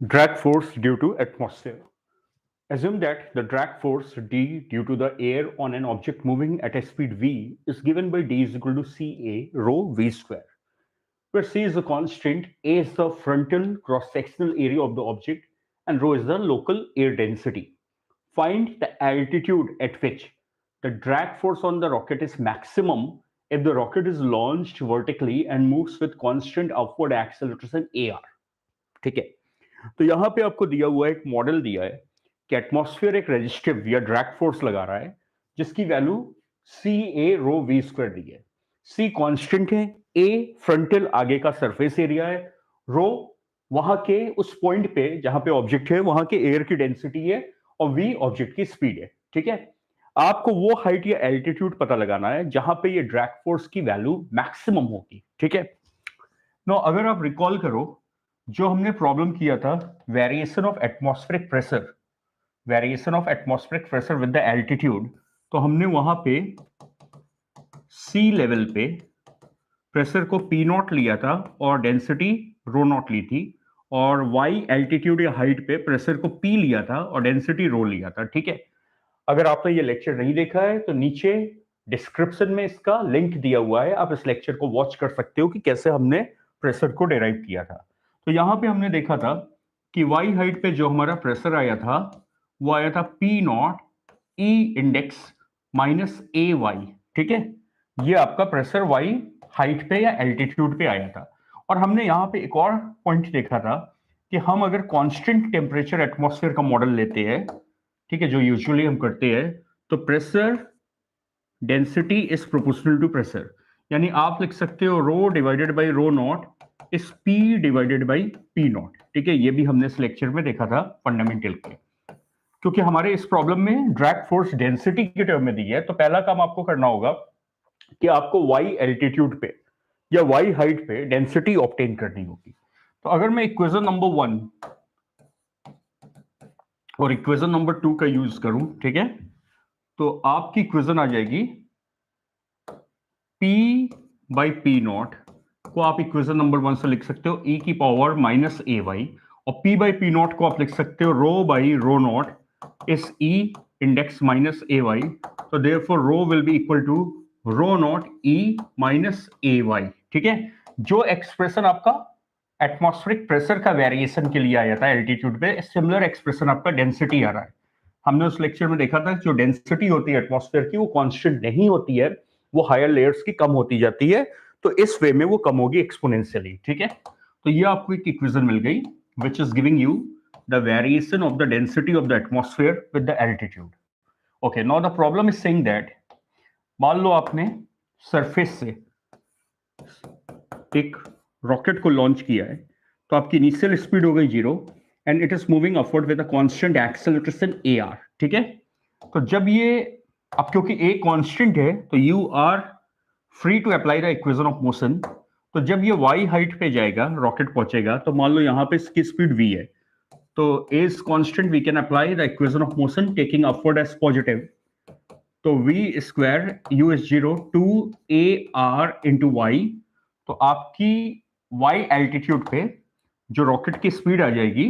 Drag force due to atmosphere. Assume that the drag force d due to the air on an object moving at a speed v is given by d is equal to ca rho v square, where c is the constant, a is the frontal cross-sectional area of the object, and rho is the local air density. Find the altitude at which the drag force on the rocket is maximum if the rocket is launched vertically and moves with constant upward acceleration ar. ठीक है, तो यहां पे आपको दिया हुआ एक model दिया है कि एटमॉस्फेयर एक रेजिस्टिव या ड्रैग फोर्स लगा रहा है जिसकी value C A rho V square दी है। सी कांस्टेंट है, ए फ्रंटल आगे का सरफेस एरिया है, रो वहां के उस पॉइंट पे जहां पे ऑब्जेक्ट है वहां के एयर की डेंसिटी है, और वी ऑब्जेक्ट की स्पीड है। ठीक है, आपको वो हाइट या एल्टीट्यूड पता लगाना है जहां पे ये ड्रैग फोर्स की वैल्यू मैक्सिमम होगी। ठीक है, नो अगर आप रिकॉल करो जो हमने प्रॉब्लम किया था, variation of atmospheric pressure, variation of atmospheric pressure with the altitude, तो हमने वहां पे सी लेवल पे प्रेशर को पी नॉट लिया था और डेंसिटी रो नॉट ली थी, और वाई एल्टीट्यूड या हाइट पे प्रेशर को पी लिया था और डेंसिटी रो लिया था। ठीक है, अगर आपने ये लेक्चर नहीं देखा है तो नीचे डिस्क्रिप्शन में इसका लिंक दिया हुआ है, आप इस लेक्चर को वॉच कर सकते हो कि कैसे हमने प्रेशर को डिराइव किया था। तो यहां पे हमने देखा था कि वाई हाइट पे जो हमारा प्रेशर आया था वो आया था P naught E index minus A Y. ठीक है, ये आपका प्रेशर वाई हाइट पे या एल्टीट्यूड पे आया था। और हमने यहाँ पे एक और पॉइंट देखा था कि हम अगर कांस्टेंट टेम्परेचर एटमॉस्फेयर का मॉडल लेते हैं, ठीक है, जो यूजुअली हम करते हैं, तो pressure density is proportional to pressure, यानी आप लिख सकते हो rho divided by rho not is P divided by P nought. ठीक है, ये भी हमने इस लेक्चर में देखा था फंडामेंटल के। क्योंकि हमारे इस प्रॉब्लम में ड्रैग फोर्स डेंसिटी के टर्म में दी है, तो पहला काम आपको करना होगा कि आपको वाई एल्टीट्यूड पे या वाई हाइट पे डेंसिटी ऑब्टेन करनी होगी। तो अगर मैं इक्वेशन नंबर 1 और इक्वेशन नंबर 2 का यूज करूं, ठीक है, तो आपकी इक्वेशन आ जाएगी P बाई पी नॉट को आप इक्वेशन नंबर 1 से लिख सकते हो e की पावर माइनस ए वाई, और P बाई पी नॉट को आप लिख सकते हो rho by rho naught is E index minus A Y. तो therefore rho will be equal to rho not E minus A Y. ठीक है, जो एक्सप्रेशन आपका एटमॉस्फेरिक प्रेशर का वेरिएशन के लिए आया था एल्टीट्यूड पे, सिमिलर एक्सप्रेशन आपका डेंसिटी आ रहा है। हमने उस लेक्चर में देखा था जो डेंसिटी होती है एटमॉस्फेयर की वो कांस्टेंट नहीं होती है, वो हायर लेयर्स की कम होती जाती है, तो इस वे में वो कम होगी एक्सपोनेंशियली। ठीक है, तो ये आपको एक इक्वेशन मिल गई which is giving you the variation of the density of the atmosphere with the altitude. Okay, now the problem is saying that मान लो आपने सरफेस से एक रॉकेट को लॉन्च किया है, तो आपकी इनिशियल स्पीड हो गई 0 and it is moving upward with a constant acceleration A R. ठीक है, तो जब ये अब क्योंकि ए कांस्टेंट है तो you are free to apply the equation of motion. तो जब ये वाई हाइट पे जाएगा, रॉकेट पहुंचेगा, तो मान लो यहां पे इसकी स्पीड v है, तो a is constant, we can apply the equation of motion taking upward as positive. तो v square u is 0 two a r into Y. तो आपकी y एल्टीट्यूड पे जो रॉकेट की स्पीड आ जाएगी,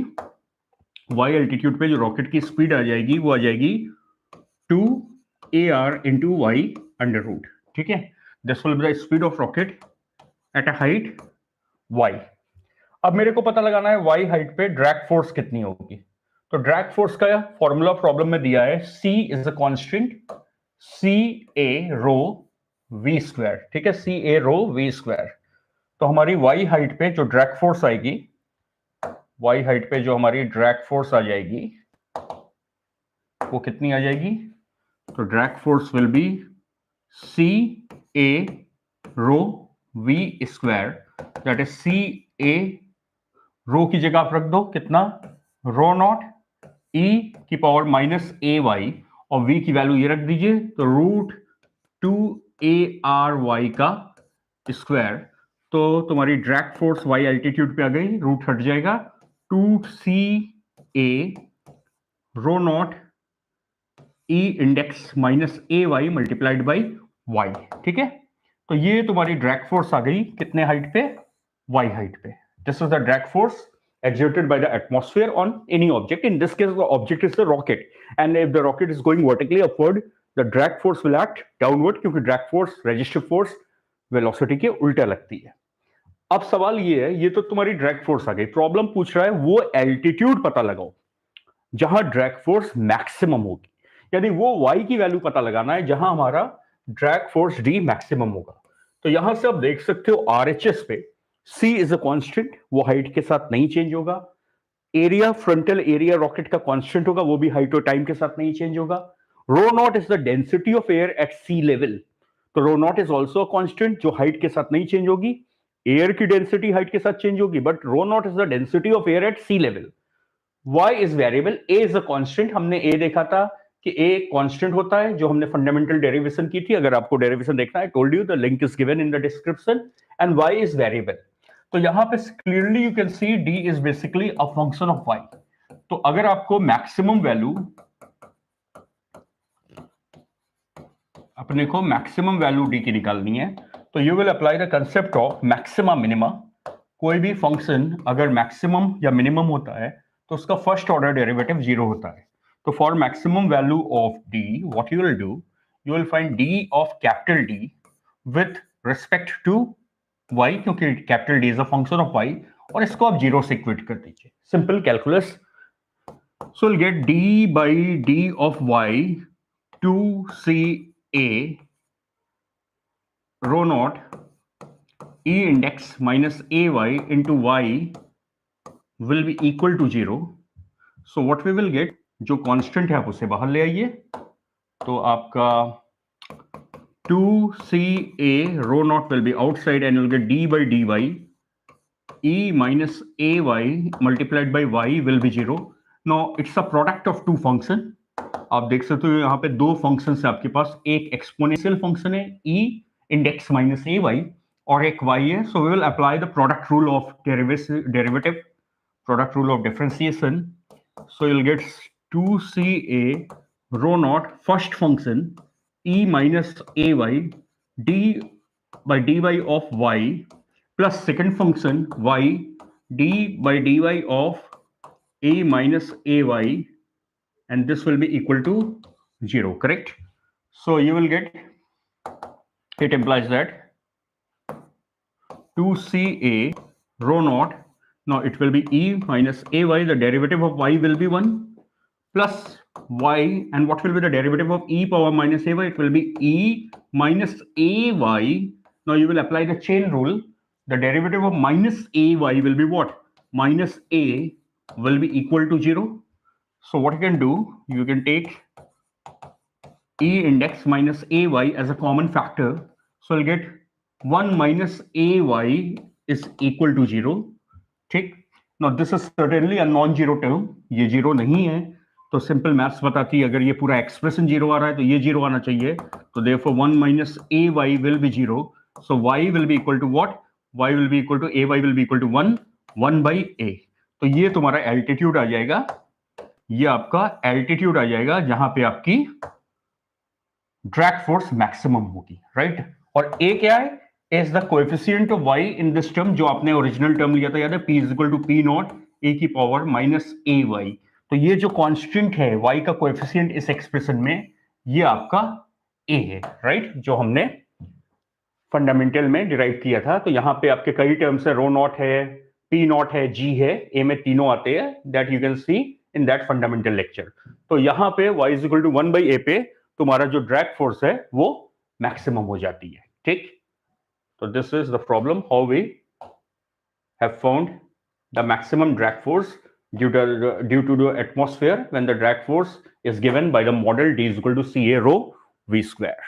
y एल्टीट्यूड पे जो रॉकेट की स्पीड आ जाएगी वो आ जाएगी 2ar into Y under root. ठीक है, this will be the speed of rocket at a height y। अब मेरे को पता लगाना है y हाइट पे ड्रैग फोर्स कितनी होगी। तो ड्रैग फोर्स का फॉर्मूला प्रॉब्लम में दिया है, c is a constant C A rho V square. ठीक है, सी ए रो वी स्क्वायर। तो हमारी y हाइट पे जो ड्रैग फोर्स आएगी, y हाइट पे जो हमारी ड्रैग फोर्स आ जाएगी वो कितनी आ जाएगी? तो drag force will be C A rho V square, that is C A rho की जगह आप रख दो कितना, रो नॉट e की पावर माइनस ए वाई, और v की वैल्यू ये रख दीजिए, तो रूट 2ar y का स्क्वायर। तो तुम्हारी ड्रैग फोर्स y एल्टीट्यूड पे आ गई, रूट हट जाएगा, 2ca rho not e index minus A Y multiplied by y। ठीक है, तो ये तुम्हारी ड्रैग फोर्स आ गई कितने हाइट पे, y हाइट पे। This is the drag force exerted by the atmosphere on any object. In this case, the object is the rocket, and if the rocket is going vertically upward, the drag force will act downward, क्योंकि drag force resistive force velocity के उल्टा लगती है. अब सवाल ये है, ये तो तुम्हारी ड्रैग फोर्स आ गई. प्रॉब्लम पूछ रहा है वो एल्टीट्यूड पता लगाओ जहां ड्रैग फोर्स मैक्सिमम होगी, यानी वो y की वैल्यू पता लगाना है जहां हमारा ड्रैग फोर्स d मैक्सिमम होगा. तो यहां से आप देख सकते हो RHS पे c इज अ कांस्टेंट, वो हाइट के साथ नहीं चेंज होगा. एरिया, फ्रंटल एरिया रॉकेट का कांस्टेंट होगा, वो भी हाइट और टाइम के साथ नहीं चेंज होगा. Rho not is the density of air at sea level, तो rho not is also constant जो हाइट के साथ नहीं चेंज होगी. एयर की डेंसिटी हाइट के साथ चेंज होगी, but rho not is the density of air at sea level. y is variable, a is a constant. हमने a देखा था कि a कांस्टेंट होता है, जो हमने फंडामेंटल डेरिवेशन की थी. अगर आपको डेरिवेशन देखना है, told you the link is given in the description. And y is variable. तो यहां पे clearly you can C d is basically a function of y. तो अगर आपको मैक्सिमम वैल्यू, अपने को मैक्सिमम वैल्यू d की निकालनी है, तो you will apply the concept of maxima minima. कोई भी फंक्शन अगर मैक्सिमम या मिनिमम होता है तो उसका फर्स्ट ऑर्डर डेरिवेटिव 0 होता है. तो for maximum value of d, what you will do, you will find d of capital D with respect to y, क्योंकि capital D is a function of y, और इसको आप 0 से इक्वेट कर दीजिए. Simple calculus. So will get d by d of y 2ca rho naught e index minus ay into y will be equal to 0. So what we will get, जो constant है आप उसे बाहर ले आइए, तो आपका 2ca rho naught will be outside and you'll get d by dy e minus ay multiplied by y will be 0. Now it's a product of two function. आप देख सकते हो यहाँ पे दो फंक्शन है आपके पास, एक एक्सपोनेंशियल फंक्शन है e index minus ay और एक y है. So we will apply the product rule of derivative, product rule of differentiation. So you'll get 2ca rho naught first function e minus ay d by dy of y plus second function y d by dy of a minus ay, and this will be equal to 0, correct? So you will get, it implies that 2ca rho naught, now it will be e minus ay, the derivative of y will be 1 plus y, and what will be the derivative of e power minus ay? It will be e minus ay. Now you will apply the chain rule. The derivative of minus ay will be what? Minus a will be equal to 0. So what you can do, you can take e index minus ay as a common factor. So you'll get 1 minus ay is equal to 0. ठीक. Now this is certainly a non-zero term. ये 0 नहीं है, तो simple maths बताती है, अगर ये पूरा एक्सप्रेशन 0 आ रहा है तो ये 0 आना चाहिए. तो therefore 1 minus ay will be 0. So y will be equal to what? Y will be equal to ay will be equal to 1 by a. तो ये तुम्हारा एल्टीट्यूड आ जाएगा, ये आपका एल्टीट्यूड आ जाएगा जहां पे आपकी ड्रैग फोर्स मैक्सिमम होगी, राइट? और a क्या है? Is the coefficient of y in this term, जो आपने ओरिजिनल टर्म लिया था, याद है, p is equal to p naught a की पावर माइनस ay. तो ये जो कांस्टेंट है y का कोएफिशिएंट इस एक्सप्रेशन में, ये आपका a है, राइट? जो हमने फंडामेंटल में डिराइव किया था. तो यहाँ पे आपके कई टर्म्स है, रो नॉट है, p नॉट है, g है, a में तीनों आते हैं, that you can see in that fundamental lecture. तो यहाँ पे y is equal to 1 by a पे तुम्हारा जो ड्रैग फोर्स है वो मैक्सिमम हो जाती है, ठीक? So this is the problem, how we have found the maximum drag force due to the atmosphere when the drag force is given by the model d is equal to ca rho v square.